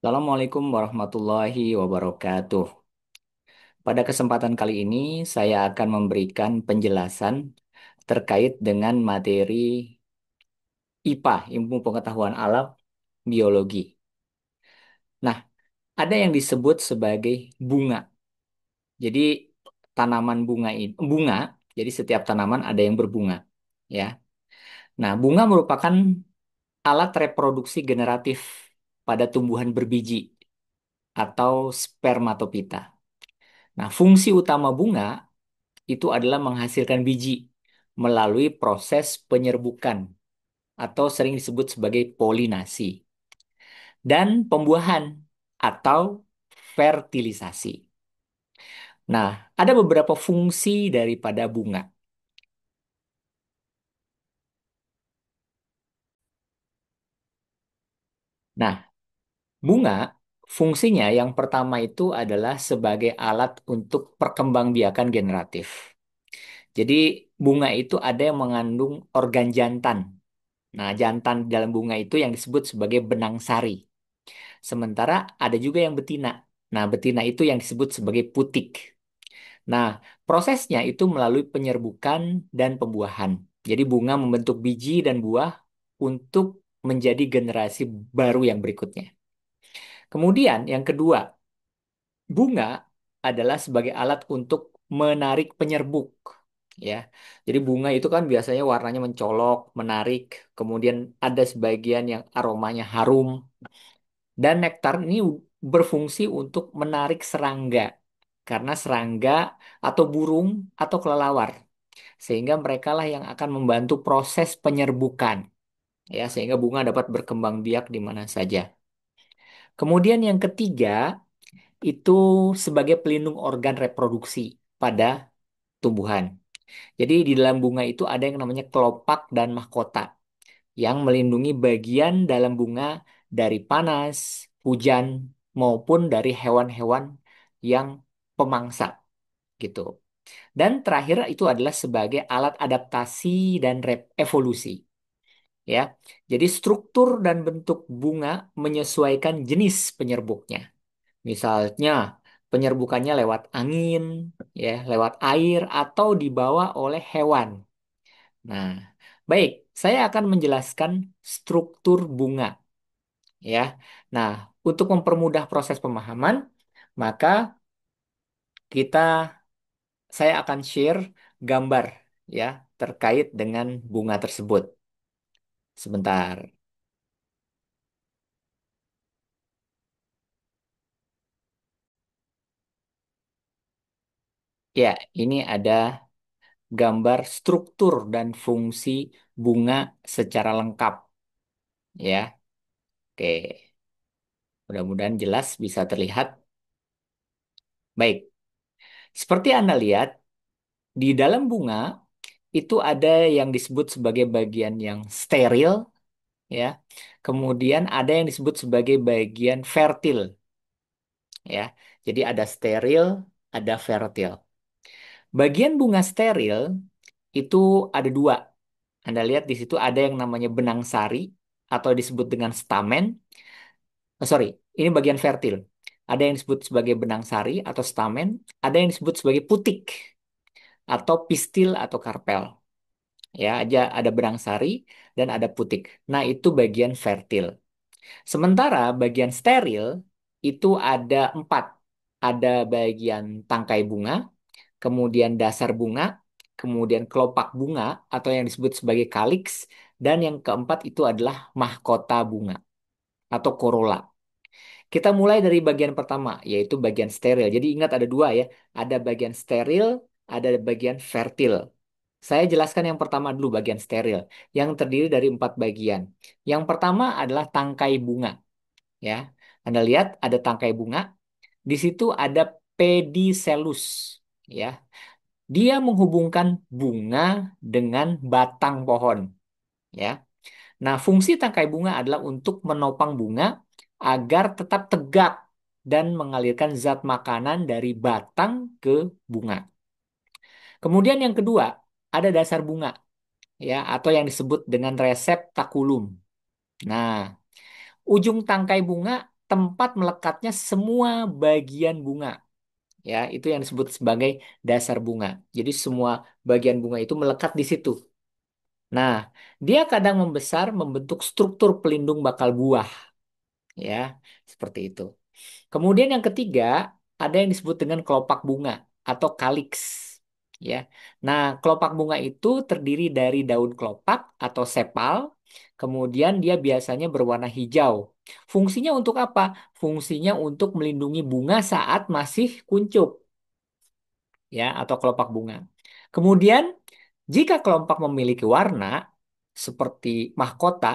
Assalamualaikum warahmatullahi wabarakatuh. Pada kesempatan kali ini, saya akan memberikan penjelasan terkait dengan materi IPA, Ilmu Pengetahuan Alam Biologi. Nah, ada yang disebut sebagai bunga. Jadi, tanaman bunga, jadi setiap tanaman ada yang berbunga, ya. Nah, bunga merupakan alat reproduksi generatif pada tumbuhan berbiji atau spermatopita. Nah, fungsi utama bunga itu adalah menghasilkan biji melalui proses penyerbukan atau sering disebut sebagai polinasi dan pembuahan atau fertilisasi. Nah, ada beberapa fungsi daripada bunga. Nah, bunga fungsinya yang pertama itu adalah sebagai alat untuk perkembangbiakan generatif. Jadi, bunga itu ada yang mengandung organ jantan. Nah, jantan di dalam bunga itu yang disebut sebagai benang sari. Sementara ada juga yang betina. Nah, betina itu yang disebut sebagai putik. Nah, prosesnya itu melalui penyerbukan dan pembuahan. Jadi bunga membentuk biji dan buah untuk menjadi generasi baru yang berikutnya. Kemudian yang kedua, bunga adalah sebagai alat untuk menarik penyerbuk. Ya, jadi bunga itu kan biasanya warnanya mencolok, menarik. Kemudian ada sebagian yang aromanya harum. Dan nektar ini berfungsi untuk menarik serangga. Karena serangga atau burung atau kelelawar. Sehingga mereka lah yang akan membantu proses penyerbukan. Ya, sehingga bunga dapat berkembang biak di mana saja. Kemudian yang ketiga, itu sebagai pelindung organ reproduksi pada tumbuhan. Jadi di dalam bunga itu ada yang namanya kelopak dan mahkota yang melindungi bagian dalam bunga dari panas, hujan, maupun dari hewan-hewan yang pemangsa gitu. Dan terakhir itu adalah sebagai alat adaptasi dan evolusi ya. Jadi struktur dan bentuk bunga menyesuaikan jenis penyerbuknya. Misalnya penyerbukannya lewat angin, ya, lewat air atau dibawa oleh hewan. Nah, baik, saya akan menjelaskan struktur bunga, ya. Nah, untuk mempermudah proses pemahaman, maka kita saya akan share gambar, ya, terkait dengan bunga tersebut. Sebentar. Ya, ini ada gambar struktur dan fungsi bunga secara lengkap, ya. Oke, mudah-mudahan jelas bisa terlihat. Baik, seperti Anda lihat, di dalam bunga itu ada yang disebut sebagai bagian yang steril, ya. Kemudian ada yang disebut sebagai bagian fertil, ya. Jadi ada steril, ada fertil. Bagian bunga steril itu ada dua. Anda lihat di situ ada yang namanya benang sari atau disebut dengan stamen. Sorry, ini bagian fertil. Ada yang disebut sebagai benang sari atau stamen, ada yang disebut sebagai putik atau pistil atau karpel. Ya, aja ada benang sari dan ada putik. Nah, itu bagian fertil. Sementara bagian steril itu ada empat. Ada bagian tangkai bunga, kemudian dasar bunga, kemudian kelopak bunga atau yang disebut sebagai kaliks, dan yang keempat itu adalah mahkota bunga atau corolla. Kita mulai dari bagian pertama, yaitu bagian steril. Jadi ingat ada dua ya, ada bagian steril, ada bagian fertil. Saya jelaskan yang pertama dulu bagian steril, yang terdiri dari empat bagian. Yang pertama adalah tangkai bunga, ya. Anda lihat ada tangkai bunga, di situ ada pedicellus, ya. Dia menghubungkan bunga dengan batang pohon, ya. Nah, fungsi tangkai bunga adalah untuk menopang bunga agar tetap tegak dan mengalirkan zat makanan dari batang ke bunga. Kemudian yang kedua, ada dasar bunga, ya, atau yang disebut dengan reseptakulum. Nah, ujung tangkai bunga tempat melekatnya semua bagian bunga. Ya, itu yang disebut sebagai dasar bunga. Jadi semua bagian bunga itu melekat di situ. Nah, dia kadang membesar membentuk struktur pelindung bakal buah, ya, seperti itu. Kemudian yang ketiga, ada yang disebut dengan kelopak bunga atau kaliks. Ya. Nah, kelopak bunga itu terdiri dari daun kelopak atau sepal. Kemudian dia biasanya berwarna hijau. Fungsinya untuk apa? Fungsinya untuk melindungi bunga saat masih kuncup, ya, atau kelopak bunga. Kemudian, jika kelopak memiliki warna seperti mahkota,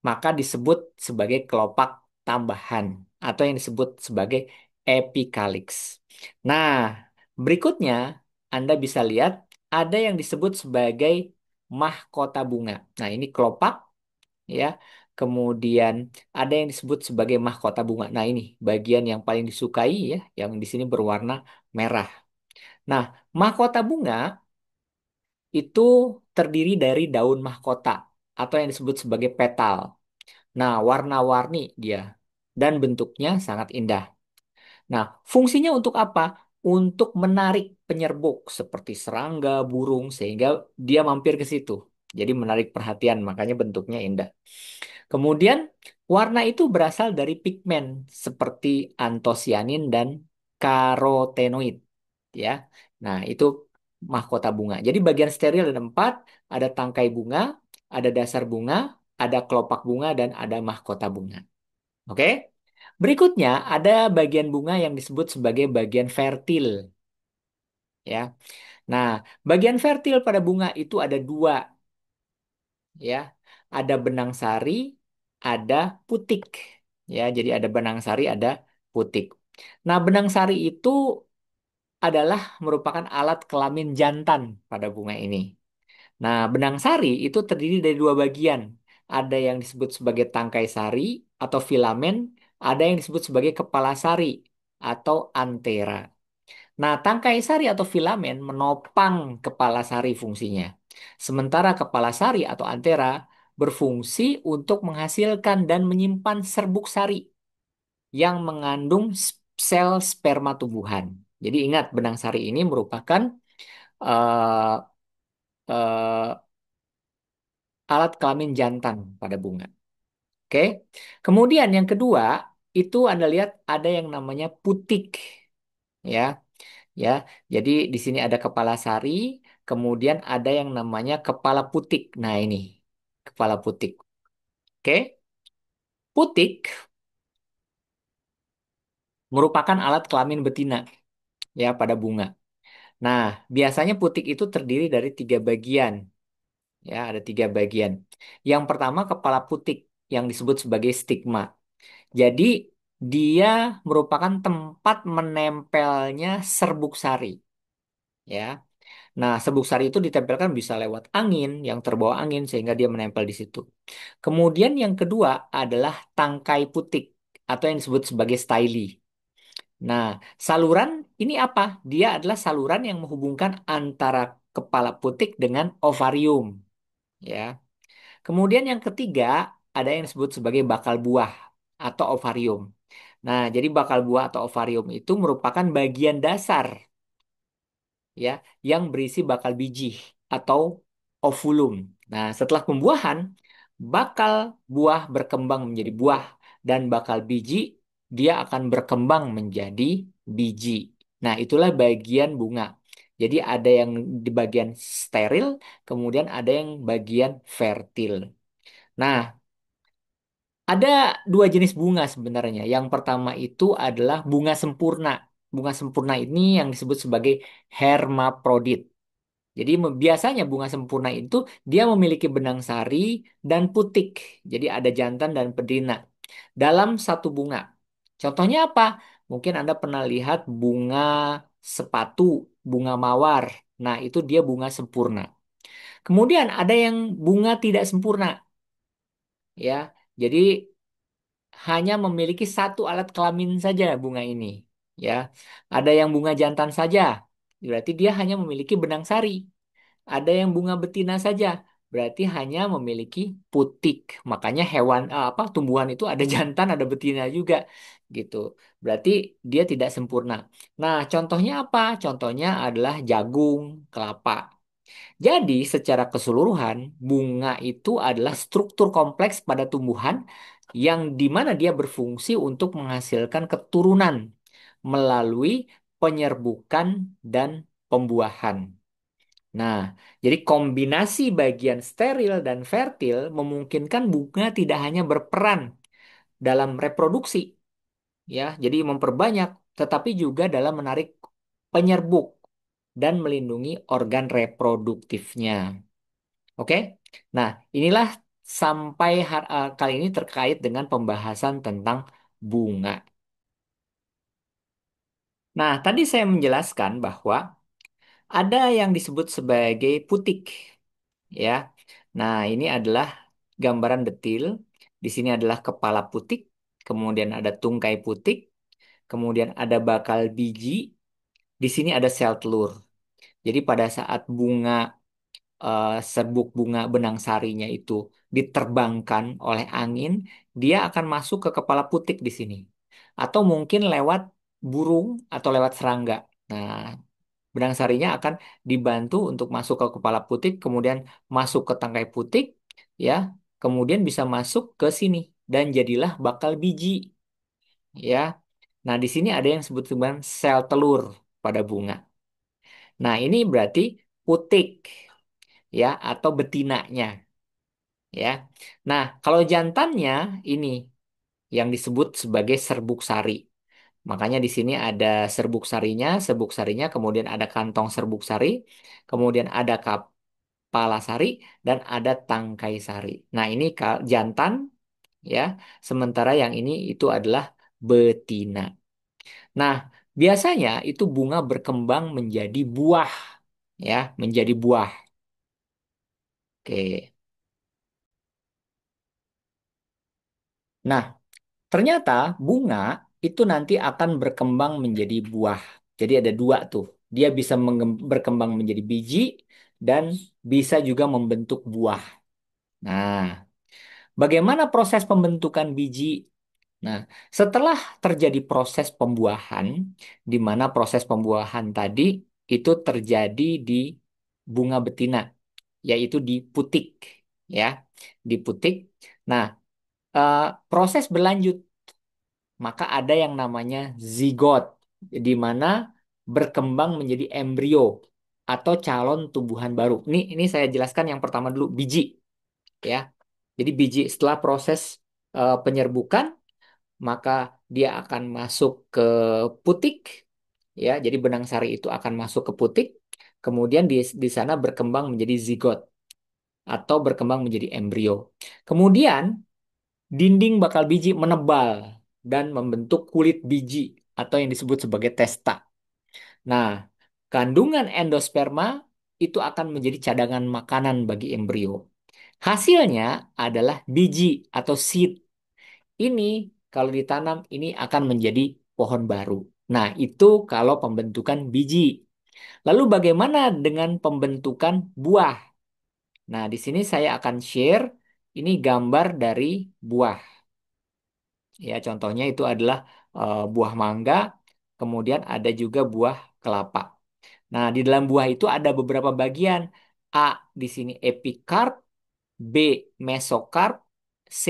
maka disebut sebagai kelopak tambahan atau yang disebut sebagai epikalyx. Nah, berikutnya Anda bisa lihat ada yang disebut sebagai mahkota bunga. Nah, ini kelopak, ya. Kemudian ada yang disebut sebagai mahkota bunga. Nah, ini bagian yang paling disukai, ya, yang di sini berwarna merah. Nah, mahkota bunga itu terdiri dari daun mahkota atau yang disebut sebagai petal. Nah, warna-warni dia dan bentuknya sangat indah. Nah, fungsinya untuk apa? Untuk menarik penyerbuk seperti serangga, burung sehingga dia mampir ke situ. Jadi menarik perhatian, makanya bentuknya indah. Kemudian, warna itu berasal dari pigmen seperti antosianin dan karotenoid, ya. Nah, itu mahkota bunga. Jadi bagian steril ada empat, ada tangkai bunga, ada dasar bunga, ada kelopak bunga, dan ada mahkota bunga. Oke? Berikutnya ada bagian bunga yang disebut sebagai bagian fertil, ya. Nah, bagian fertil pada bunga itu ada dua, ya. Ada benang sari, ada putik. Ya, jadi ada benang sari, ada putik. Nah, benang sari itu adalah merupakan alat kelamin jantan pada bunga ini. Nah, benang sari itu terdiri dari dua bagian. Ada yang disebut sebagai tangkai sari atau filamen, ada yang disebut sebagai kepala sari atau antera. Nah, tangkai sari atau filamen menopang kepala sari fungsinya. Sementara kepala sari atau antera berfungsi untuk menghasilkan dan menyimpan serbuk sari yang mengandung sel sperma tumbuhan. Jadi ingat, benang sari ini merupakan eh, eh, alat kelamin jantan pada bunga. Oke. Kemudian yang kedua, itu Anda lihat ada yang namanya putik, ya. Ya. Jadi di sini ada kepala sari, kemudian ada yang namanya kepala putik. Nah, ini kepala putik. Oke. Putik merupakan alat kelamin betina, ya, pada bunga. Nah, biasanya putik itu terdiri dari tiga bagian. Ya, ada tiga bagian. Yang pertama kepala putik yang disebut sebagai stigma. Jadi dia merupakan tempat menempelnya serbuk sari. Ya, nah serbuk sari itu ditempelkan bisa lewat angin, yang terbawa angin sehingga dia menempel di situ. Kemudian yang kedua adalah tangkai putik atau yang disebut sebagai styli. Nah, saluran ini apa? Dia adalah saluran yang menghubungkan antara kepala putik dengan ovarium. Ya. Kemudian yang ketiga ada yang disebut sebagai bakal buah atau ovarium. Nah, jadi bakal buah atau ovarium itu merupakan bagian dasar, ya, yang berisi bakal biji atau ovulum. Nah, setelah pembuahan, bakal buah berkembang menjadi buah dan bakal biji dia akan berkembang menjadi biji. Nah, itulah bagian bunga. Jadi ada yang di bagian steril, kemudian ada yang bagian fertil. Nah, ada dua jenis bunga sebenarnya. Yang pertama itu adalah bunga sempurna. Bunga sempurna ini yang disebut sebagai hermaprodit. Jadi biasanya bunga sempurna itu dia memiliki benang sari dan putik. Jadi ada jantan dan betina dalam satu bunga. Contohnya apa? Mungkin Anda pernah lihat bunga sepatu, bunga mawar. Nah, itu dia bunga sempurna. Kemudian ada yang bunga tidak sempurna, ya. Jadi hanya memiliki satu alat kelamin saja bunga ini, ya. Ada yang bunga jantan saja, berarti dia hanya memiliki benang sari. Ada yang bunga betina saja, berarti hanya memiliki putik. Makanya apa tumbuhan itu ada jantan, ada betina juga gitu. Berarti dia tidak sempurna. Nah, contohnya apa? Contohnya adalah jagung, kelapa. Jadi, secara keseluruhan, bunga itu adalah struktur kompleks pada tumbuhan yang di mana dia berfungsi untuk menghasilkan keturunan melalui penyerbukan dan pembuahan. Nah, jadi kombinasi bagian steril dan fertil memungkinkan bunga tidak hanya berperan dalam reproduksi, ya, jadi memperbanyak, tetapi juga dalam menarik penyerbuk dan melindungi organ reproduktifnya. Oke? Nah, inilah kali ini terkait dengan pembahasan tentang bunga. Nah, tadi saya menjelaskan bahwa ada yang disebut sebagai putik, ya. Nah, ini adalah gambaran detil. Di sini adalah kepala putik, kemudian ada tungkai putik, kemudian ada bakal biji, di sini ada sel telur. Jadi pada saat serbuk bunga benang sarinya itu diterbangkan oleh angin, dia akan masuk ke kepala putik di sini. Atau mungkin lewat burung atau lewat serangga. Nah, benang sarinya akan dibantu untuk masuk ke kepala putik, kemudian masuk ke tangkai putik, ya, kemudian bisa masuk ke sini dan jadilah bakal biji, ya. Nah, di sini ada yang disebut dengan sel telur pada bunga. Nah, ini berarti putik, ya, atau betinanya, ya. Nah, kalau jantannya ini yang disebut sebagai serbuk sari. Makanya di sini ada serbuk sarinya, kemudian ada kantong serbuk sari, kemudian ada kepala sari, dan ada tangkai sari. Nah, ini jantan, ya. Sementara yang ini itu adalah betina. Nah, biasanya itu bunga berkembang menjadi buah, ya, menjadi buah. Oke. Nah, ternyata bunga itu nanti akan berkembang menjadi buah. Jadi ada dua tuh. Dia bisa berkembang menjadi biji dan bisa juga membentuk buah. Nah, bagaimana proses pembentukan biji? Nah, setelah terjadi proses pembuahan, di mana proses pembuahan tadi itu terjadi di bunga betina, yaitu di putik, ya, di putik. Nah, eh, proses berlanjut, maka ada yang namanya zigot, di mana berkembang menjadi embrio atau calon tumbuhan baru. Ini saya jelaskan yang pertama dulu, biji, ya. Jadi biji setelah proses penyerbukan, maka dia akan masuk ke putik, ya. Jadi benang sari itu akan masuk ke putik, kemudian di sana berkembang menjadi zigot atau berkembang menjadi embrio. Kemudian dinding bakal biji menebal dan membentuk kulit biji atau yang disebut sebagai testa. Nah, kandungan endosperma itu akan menjadi cadangan makanan bagi embrio. Hasilnya adalah biji atau seed. Ini kalau ditanam ini akan menjadi pohon baru. Nah, itu kalau pembentukan biji. Lalu bagaimana dengan pembentukan buah? Nah, di sini saya akan share ini gambar dari buah. Ya, contohnya itu adalah buah mangga, kemudian ada juga buah kelapa. Nah, di dalam buah itu ada beberapa bagian. A di sini epikarp, B mesokarp, C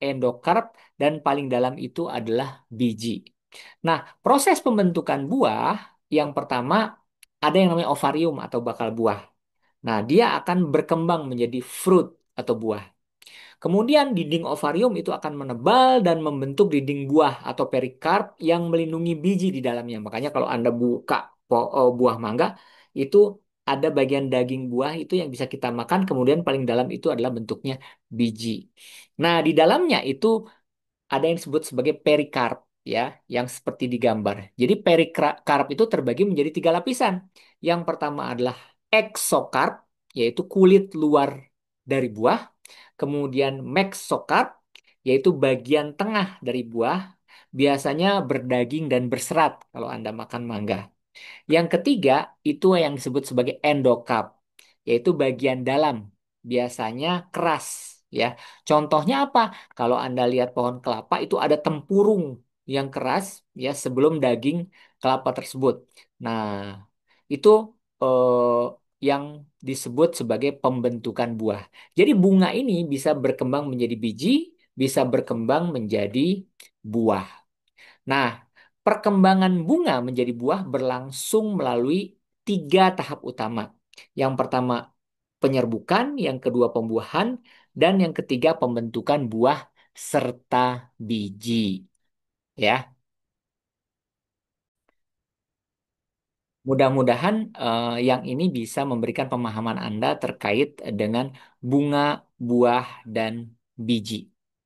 endokarp, dan paling dalam itu adalah biji. Nah, proses pembentukan buah yang pertama ada yang namanya ovarium atau bakal buah. Nah, dia akan berkembang menjadi fruit atau buah. Kemudian dinding ovarium itu akan menebal dan membentuk dinding buah atau perikarp yang melindungi biji di dalamnya. Makanya kalau Anda buka buah mangga, itu ada bagian daging buah itu yang bisa kita makan, kemudian paling dalam itu adalah bentuknya biji. Nah, di dalamnya itu ada yang disebut sebagai perikarp, ya, yang seperti di gambar. Jadi perikarp itu terbagi menjadi tiga lapisan. Yang pertama adalah eksokarp, yaitu kulit luar dari buah. Kemudian mesokarp, yaitu bagian tengah dari buah, biasanya berdaging dan berserat kalau Anda makan mangga. Yang ketiga itu yang disebut sebagai endokarp, yaitu bagian dalam. biasanya keras ya. Contohnya apa? Kalau Anda lihat pohon kelapa itu ada tempurung yang keras ya sebelum daging kelapa tersebut. Nah, itu yang disebut sebagai pembentukan buah. Jadi bunga ini bisa berkembang menjadi biji, bisa berkembang menjadi buah. Nah, perkembangan bunga menjadi buah berlangsung melalui tiga tahap utama. Yang pertama penyerbukan, yang kedua pembuahan, dan yang ketiga pembentukan buah serta biji. Ya, mudah-mudahan yang ini bisa memberikan pemahaman Anda terkait dengan bunga, buah, dan biji.